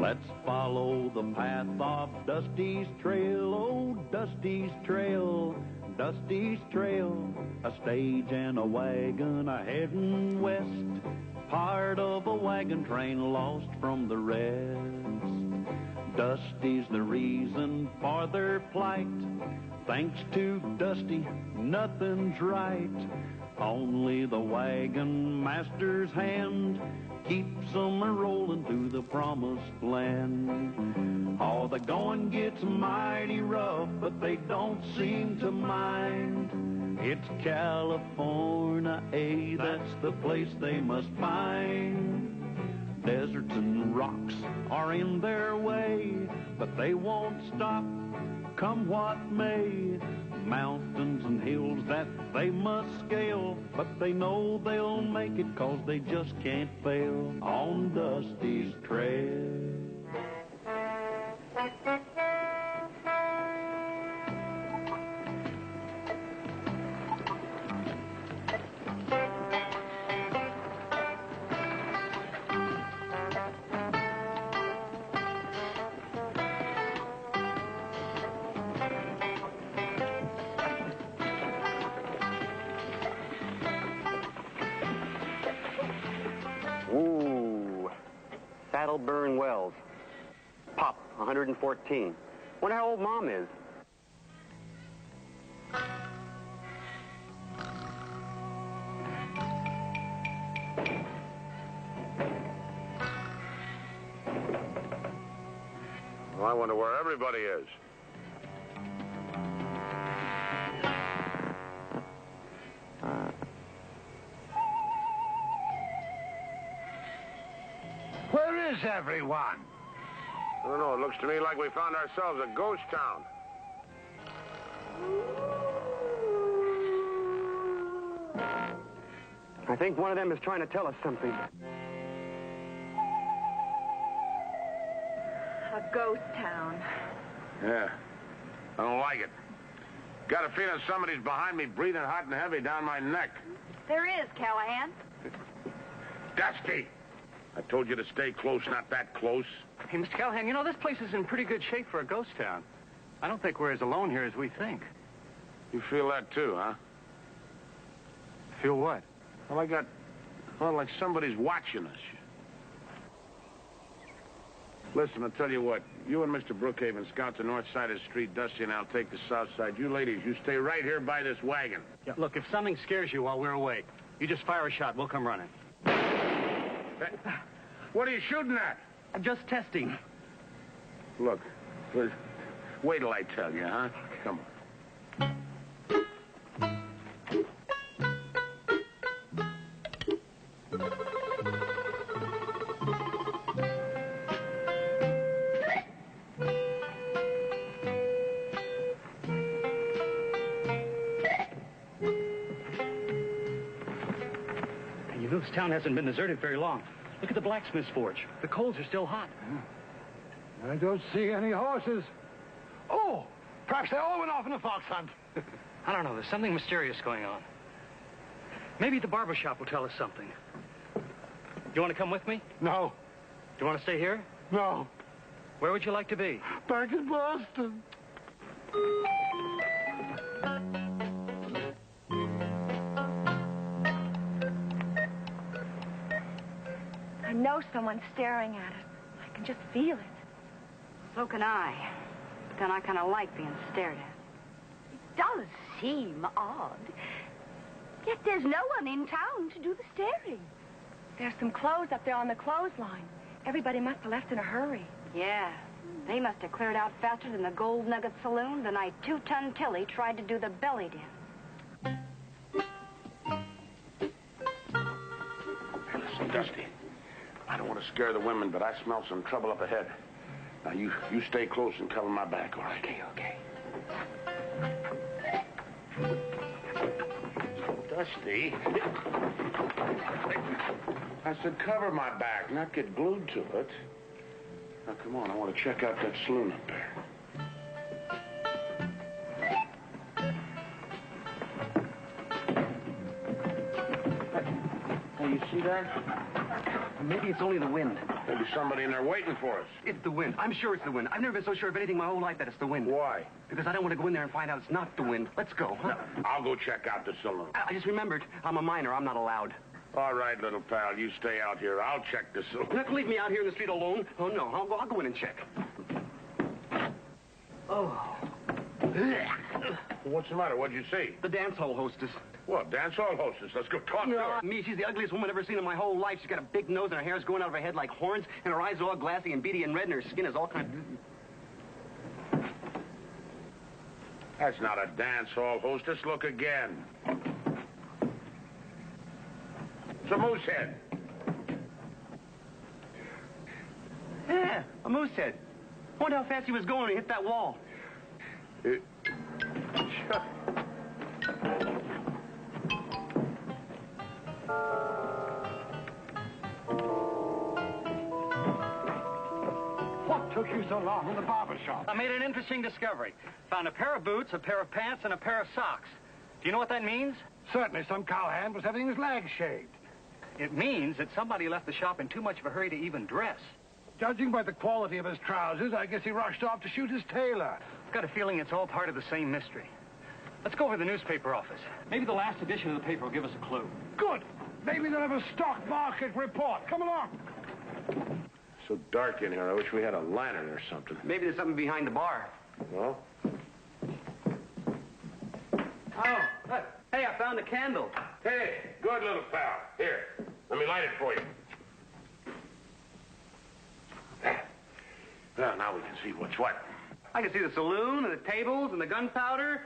Let's follow the path of Dusty's trail, oh, Dusty's trail, Dusty's trail. A stage and a wagon a-heading west, part of a wagon train lost from the rest. Dusty's the reason for their plight. Thanks to Dusty, nothing's right. Only the wagon master's hand keeps them a-rolling to the promised land. Oh, the going gets mighty rough, but they don't seem to mind. It's California, that's the place they must find. Deserts and rocks are in their way, but they won't stop, come what may. Mountains and hills that they must scale, but they know they'll make it 'cause they just can't fail on Dusty's trail. Saddleburn Wells. Pop, 114. Wonder how old Mom is. Well, I wonder where everybody is. Where is everyone? I don't know. It looks to me like we found ourselves a ghost town. I think one of them is trying to tell us something. A ghost town. Yeah. I don't like it. Got a feeling somebody's behind me breathing hot and heavy down my neck. There is, Callahan. Dusty! I told you to stay close, not that close. Hey, Mr. Callahan, you know, this place is in pretty good shape for a ghost town. I don't think we're as alone here as we think. You feel that too, huh? Feel what? Well, like somebody's watching us. Listen, I'll tell you what. You and Mr. Brookhaven scout the north side of the street. Dusty and I'll take the south side. You ladies, you stay right here by this wagon. Yeah, look, if something scares you while we're away, you just fire a shot. We'll come running. What are you shooting at? I'm just testing. Look, wait till I tell you, huh? Come on. You know, this town hasn't been deserted very long. Look at the blacksmith's forge. The coals are still hot. I don't see any horses. Oh, perhaps they all went off in a fox hunt. I don't know. There's something mysterious going on. Maybe the barber shop will tell us something. You want to come with me? No. Do you want to stay here? No. Where would you like to be? Back in Boston. I know someone's staring at us. I can just feel it. So can I. But then I kind of like being stared at. It does seem odd. Yet there's no one in town to do the staring. There's some clothes up there on the clothesline. Everybody must have left in a hurry. Yeah. They must have cleared out faster than the Gold Nugget Saloon the night 2-Ton Tilly tried to do the belly dance. Hey, listen, Dusty. I don't want to scare the women, but I smell some trouble up ahead. Now, you stay close and cover my back, all right? Okay. Dusty. I said cover my back, not get glued to it. Now, come on, I want to check out that saloon up there. Now, you See that? Maybe it's only the wind. Maybe somebody in there waiting for us. It's the wind. I'm sure it's the wind. I've never been so sure of anything my whole life that it's the wind. Why? Because I don't want to go in there and find out it's not the wind. Let's go, huh? I'll go check out the saloon. I just remembered, I'm a minor. I'm not allowed. All right, little pal, you stay out here. I'll check the saloon. You're not going to leave me out here in the street alone? Oh, no. I'll go in and check. Oh. What's the matter? What'd you see? The dance hall hostess. What, dance hall hostess? Let's go talk to her. Me, she's the ugliest woman I've ever seen in my whole life. She's got a big nose and her hair's going out of her head like horns, and her eyes are all glassy and beady and red, and her skin is all kind of... That's not a dance hall hostess. Look again. It's a moose head. Yeah, a moose head. I wonder how fast he was going when he hit that wall. What took you so long in the barber shop? I made an interesting discovery. Found a pair of boots, a pair of pants, and a pair of socks. Do you know what that means? Certainly some cowhand was having his legs shaved. It means that somebody left the shop in too much of a hurry to even dress. Judging by the quality of his trousers, I guess he rushed off to shoot his tailor. I've got a feeling it's all part of the same mystery. Let's go over to the newspaper office. Maybe the last edition of the paper will give us a clue. Good. Maybe they'll have a stock market report. Come along. So dark in here. I wish we had a lantern or something. Maybe there's something behind the bar. Well? Oh, look. Hey, I found a candle. Hey, good little pal. Here, let me light it for you. Well, now we can see what's what. I can see the saloon and the tables and the gunpowder.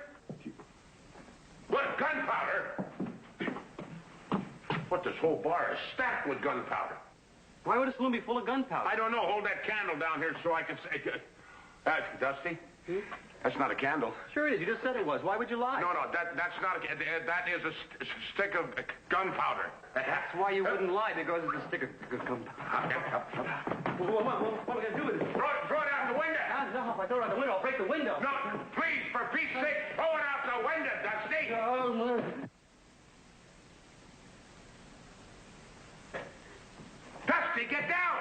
What, gunpowder? What, this whole bar is stacked with gunpowder. Why would a saloon be full of gunpowder? I don't know. Hold that candle down here so I can say... Dusty? That's not a candle. Sure it is. You just said it was. Why would you lie? No, that's not a... That is a stick of gunpowder. That's why you wouldn't lie, because it's a stick of gunpowder. What am I going to do with it? Throw it out the window. No, if I throw it out the window, I'll break the window. No, please, for Pete's sake, throw it out the window, Dusty. Dusty, get down.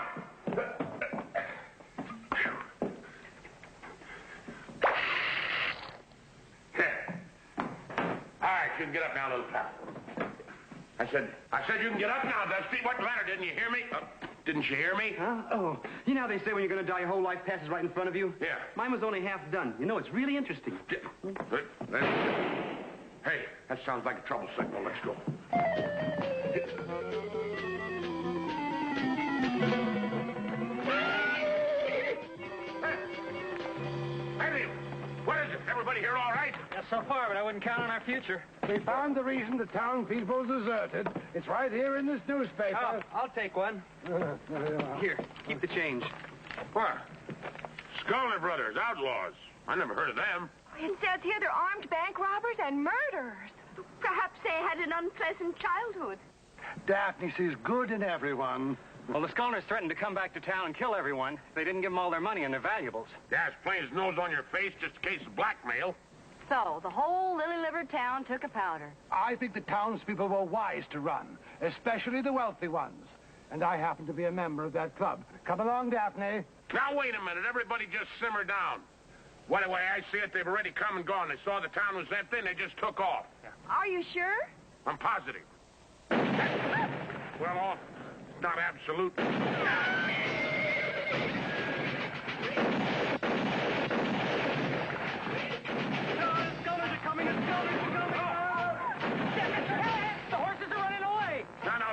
All right, you can get up now, little pal. I said you can get up now, Dusty. What matter? Didn't you hear me? Didn't you hear me? Huh? Oh, you know how they say when you're going to die, your whole life passes right in front of you? Yeah. Mine was only half done. You know, it's really interesting. Hey, that sounds like a trouble signal. Let's go. Hey, what is it? Everybody here all right? Yeah, so far, but I wouldn't count on our future. We found the reason the town people deserted. It's right here in this newspaper. Oh, I'll take one. Here, keep the change. What? Sculler Brothers, outlaws. I never heard of them. It says here they're armed bank robbers and murderers. Perhaps they had an unpleasant childhood. Daphne sees good in everyone. Well, the Scullers threatened to come back to town and kill everyone if they didn't give them all their money and their valuables. Yeah, it's plain as nose on your face, just in case of blackmail. So, the whole lily-livered town took a powder. I think the townspeople were wise to run, especially the wealthy ones. And I happen to be a member of that club. Come along, Daphne. Now, wait a minute. Everybody just simmer down. Well, the way I see it, they've already come and gone. They saw the town was empty, and they just took off. Are you sure? I'm positive. Well, it's not absolute.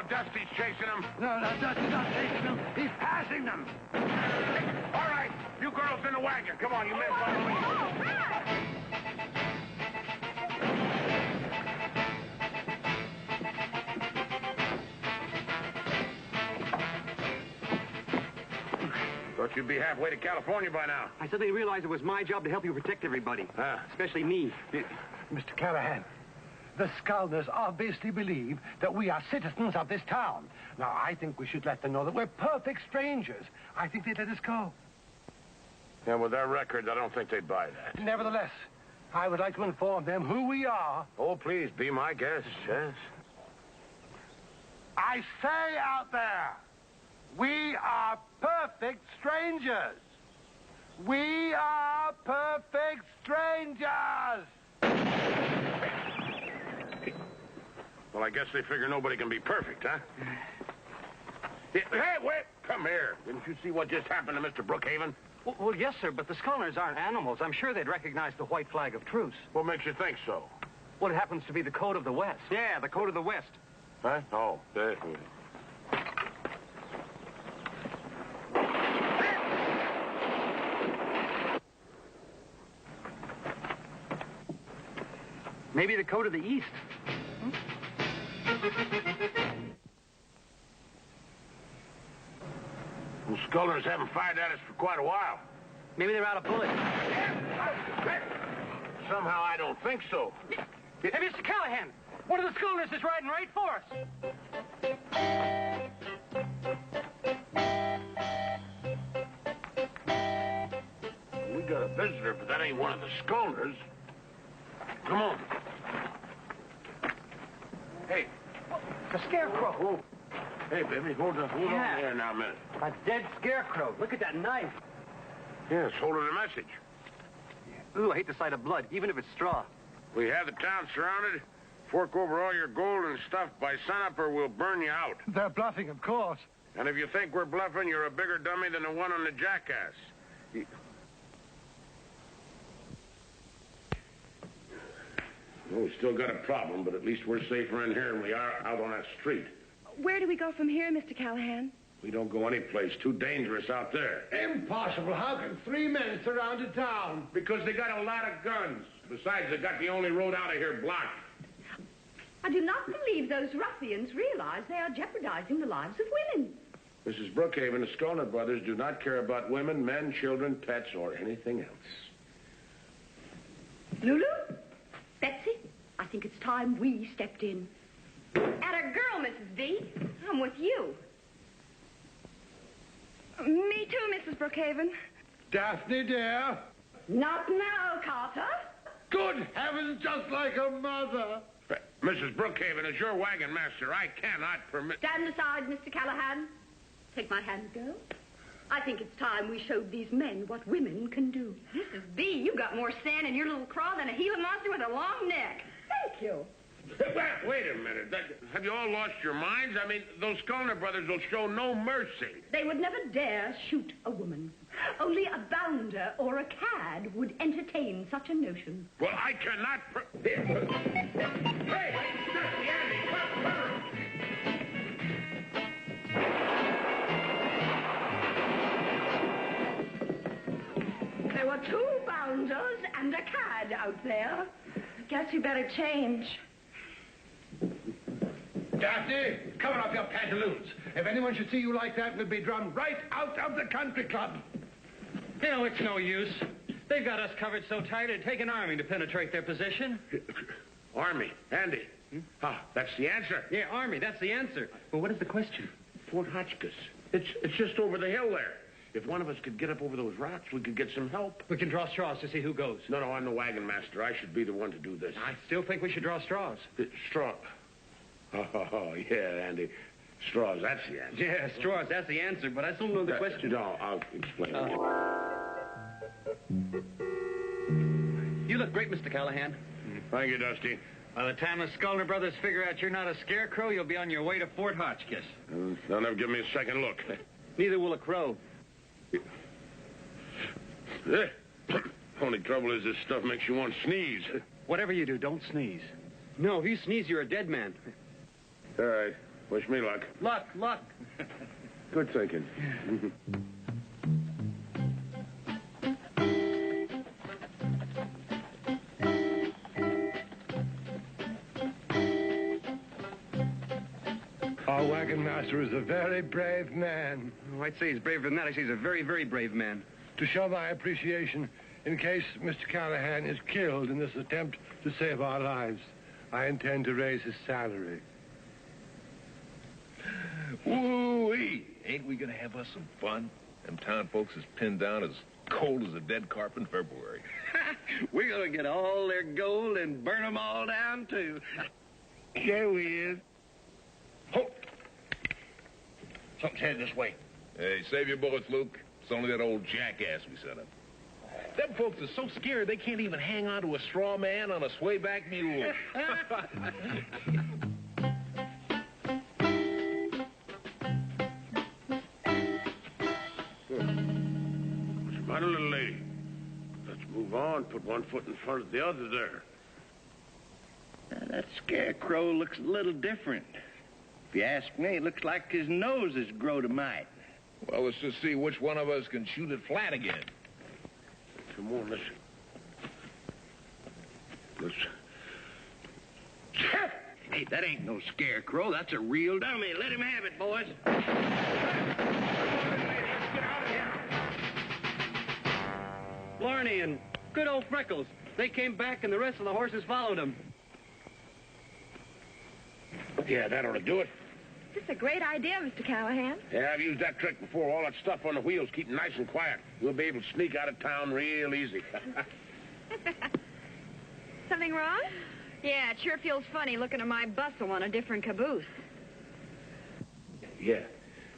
Dusty's chasing them. No, Dusty's not chasing them. He's passing them. All right, you girls in the wagon. Come on, you men follow me. Thought you'd be halfway to California by now. I suddenly realized it was my job to help you protect everybody. Especially me. Mr. Callahan, the Scullers obviously believe that we are citizens of this town. Now, I think we should let them know that we're perfect strangers. I think they'd let us go. Yeah, with their records, I don't think they'd buy that. Nevertheless, I would like to inform them who we are. Oh, please, be my guest, yes. I say out there, we are perfect strangers. We are perfect strangers. Well, I guess they figure nobody can be perfect, huh? Hey, wait! Come here. Didn't you see what just happened to Mr. Brookhaven? Well, yes, sir, but the Scullners aren't animals. I'm sure they'd recognize the white flag of truce. What makes you think so? Well, it happens to be the code of the West. Yeah, the code of the West. Huh? Oh, Maybe the code of the East. The Scullners haven't fired at us for quite a while. Maybe they're out of bullets. Somehow I don't think so. Hey, Mr. Callahan, one of the Scullners is riding right for us. We got a visitor, but that ain't one of the Scullners. Come on. Hey. The Scarecrow. Oh. Hey, baby, hold on there now a minute. A dead scarecrow. Look at that knife. Yes, hold it a message. Ooh, I hate the sight of blood, even if it's straw. We have the town surrounded. Fork over all your gold and stuff by sunup or we'll burn you out. They're bluffing, of course. And if you think we're bluffing, you're a bigger dummy than the one on the jackass. Well, we still got a problem, but at least we're safer in here than we are out on that street. Where do we go from here, Mr. Callahan? We don't go any place. Too dangerous out there. Impossible. How can 3 men surround a town? Because they got a lot of guns. Besides, they got the only road out of here blocked. I do not believe those ruffians realize they are jeopardizing the lives of women. Mrs. Brookhaven, the Scullner brothers do not care about women, men, children, pets, or anything else. Lulu? Betsy? I think it's time we stepped in. At a girl, Mrs. V. I'm with you. Me too, Mrs. Brookhaven. Daphne, dear. Not now, Carter. Good heavens, just like a mother. Mrs. Brookhaven, as your wagon master, I cannot permit... Stand aside, Mr. Callahan. Take my hand, girl. I think it's time we showed these men what women can do. Mrs. B, you got more sand in your little craw than a Gila monster with a long neck. Thank you. Wait a minute. Have you all lost your minds? I mean, those Scullner brothers will show no mercy. They would never dare shoot a woman. Only a bounder or a cad would entertain such a notion. Well, I cannot... Hey, Dusty, Andy, come. There were 2 bounders and a cad out there. Guess you better change. Daphne, cover up your pantaloons. If anyone should see you like that, we'll be drummed right out of the country club. You know, it's no use. They've got us covered so tight it'd take an army to penetrate their position. Army, Andy. Ah, that's the answer. Yeah, army, that's the answer. Well, what is the question? Fort Hotchkiss. It's just over the hill there. If one of us could get up over those rocks, we could get some help. We can draw straws to see who goes. No, I'm the wagon master. I should be the one to do this. I still think we should draw straws. Straw. Oh, yeah, Andy. Straws, that's the answer. Yeah, straws, that's the answer, but I still don't know the question. No, I'll explain it. You look great, Mr. Callahan. Thank you, Dusty. By the time the Scullner brothers figure out you're not a scarecrow, you'll be on your way to Fort Hotchkiss. They'll never give me a second look. Neither will a crow. Only trouble is this stuff makes you want to sneeze. Whatever you do, don't sneeze. No, if you sneeze, you're a dead man. All right. Wish me luck. Luck. Good thinking. Our wagon master is a very brave man. Oh, I'd say he's braver than that. I'd say he's a very, very brave man. To show my appreciation, in case Mr. Callahan is killed in this attempt to save our lives, I intend to raise his salary. Woo-wee! Ain't we gonna have us some fun? Them town folks is pinned down as cold as a dead carpet in February. We're gonna get all their gold and burn them all down, too. There we is. Hold Something's headed this way. Hey, save your bullets, Luke. It's only that old jackass we set up. Them folks are so scared they can't even hang on to a straw man on a swayback mule. What's the matter, little lady? Let's move on. Put one foot in front of the other there. That scarecrow looks a little different. If you ask me, it looks like his nose has grown a mite. Well, let's just see which one of us can shoot it flat again. Come on, listen. Let's... Hey, that ain't no scarecrow. That's a real dummy. Let him have it, boys. Blarney and good old Freckles. They came back and the rest of the horses followed them. Yeah, that ought to do it. This is a great idea, Mr. Callahan. Yeah, I've used that trick before. All that stuff on the wheels, keep nice and quiet. We'll be able to sneak out of town real easy. Something wrong? Yeah, it sure feels funny looking at my bustle on a different caboose. Yeah.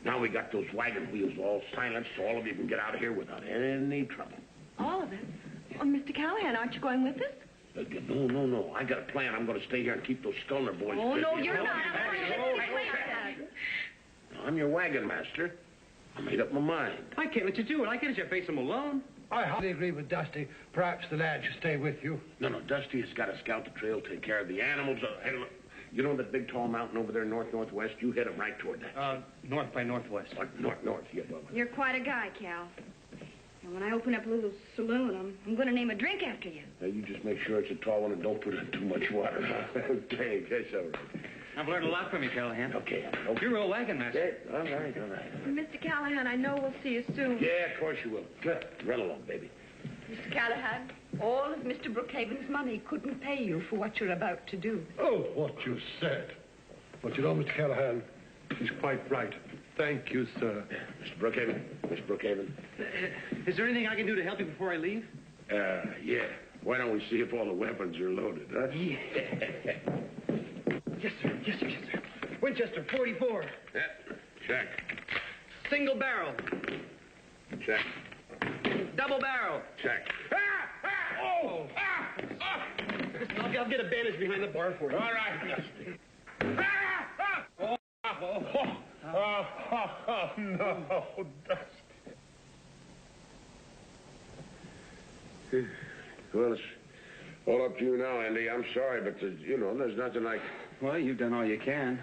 Now we got those wagon wheels all silenced so all of you can get out of here without any trouble. All of it? Oh, Mr. Callahan, aren't you going with us? No. I got a plan. I'm going to stay here and keep those Skulner boys Oh, busy. no, you're not. I'm your wagon master. I made up my mind. I can't let you do it. I can't let you face them alone. I hardly agree with Dusty. Perhaps the lad should stay with you. No, Dusty has got to scout the trail, take care of the animals. Hey, look, you know that big tall mountain over there north-northwest? You head him right toward that. North by northwest. North, yeah. Well, You're quite a guy, Cal. And when I open up a little saloon, I'm going to name a drink after you. Now, you just make sure it's a tall one and don't put in too much water. Okay, that's all right. I've learned a lot from you, Callahan. Okay. You're a wagon master. All right. Mr. Callahan, I know we'll see you soon. Yeah, of course you will. Good. Run along, baby. Mr. Callahan, all of Mr. Brookhaven's money couldn't pay you for what you're about to do. Oh, what you said. But you know, Mr. Callahan, he's quite right. Thank you, sir. Mr. Brookhaven. Miss Brookhaven. Is there anything I can do to help you before I leave? Yeah. Why don't we see if all the weapons are loaded, huh? Yeah. Yes, sir. Winchester, 44. Yeah. Check. Single barrel. Check. Double barrel. Check. Oh! I'll get a bandage behind the bar for you. All right. No, Dusty. Well, it's all up to you now, Andy. I'm sorry, but, there's nothing like... Well, you've done all you can.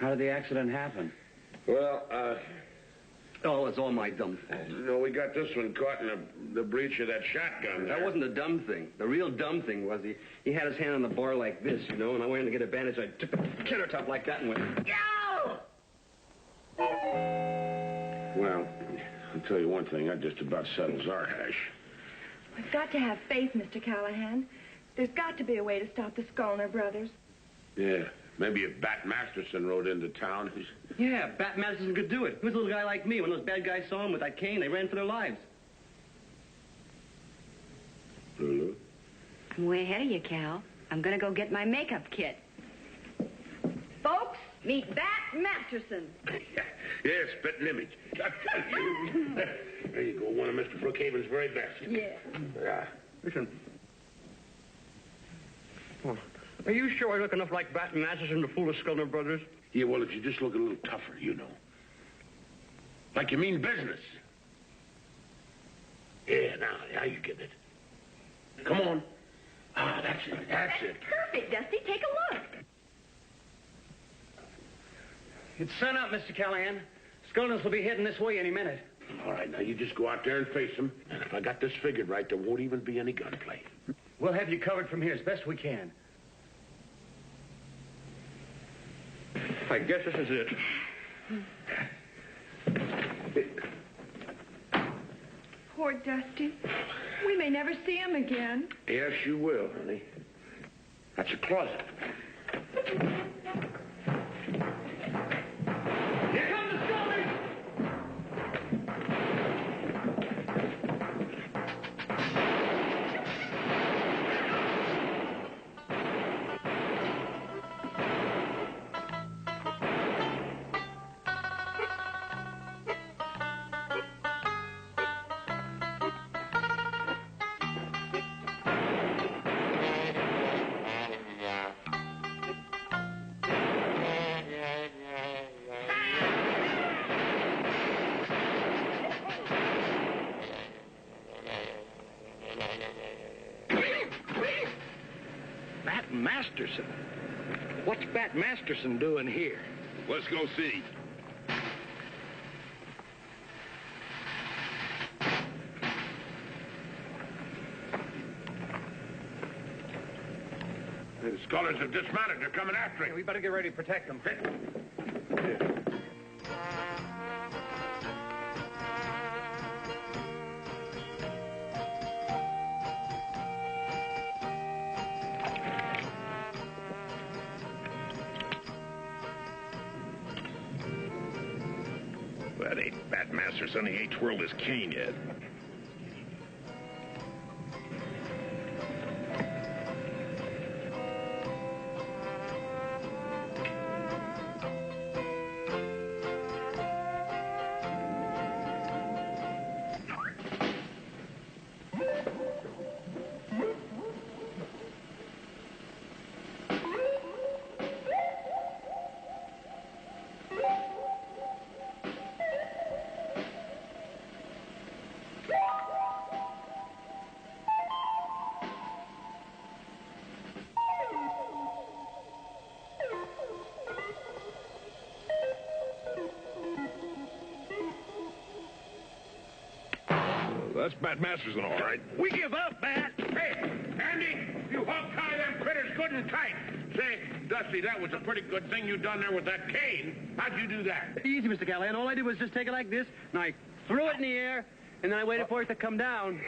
How did the accident happen? Well, Oh, it's all my dumb fault. we got this one caught in the breech of that shotgun there. That wasn't the dumb thing. The real dumb thing was he had his hand on the bar like this, and I went in to get a bandage. I took the countertop like that and went, Yow! Well, I'll tell you one thing. That just about settles our hash. We've got to have faith, Mr. Callahan. There's got to be a way to stop the Skulner brothers. Yeah. Maybe if Bat Masterson rode into town. Yeah, Bat Madison could do it. He was a little guy like me. When those bad guys saw him with that cane, they ran for their lives. Lulu? I'm way ahead of you, Cal. I'm going to go get my makeup kit. Folks, meet Bat Masterson. Yeah, spitting image. There you go, one of Mr. Brookhaven's very best. Yeah. Listen. Are you sure I look enough like Bat Masterson to fool the Skulner brothers? Yeah, well, if you just look a little tougher, Like you mean business. Yeah, now you get it. Come on. Ah, that's it. Perfect, Dusty. Take a look. It's sun up, Mr. Callahan. Skulners will be heading this way any minute. All right, now you just go out there and face them. And if I got this figured right, there won't even be any gunplay. We'll have you covered from here as best we can. I guess this is it. Poor Dusty. We may never see him again. Yes, you will, honey. That's a closet. Here come the Skulners! Masterson? What's Bat Masterson doing here? Let's go see. The scholars have dismounted. They're coming after him. We better get ready to protect them. That ain't Bat Masterson. He ain't twirled his cane yet. That's Bat Masterson, all right. We give up, Bat. Hey, Andy, you hog tie them critters good and tight. Say, Dusty, that was a pretty good thing you done there with that cane. How'd you do that? Easy, Mr. Callahan. All I did was just take it like this, and I threw it in the air, and then I waited for it to come down.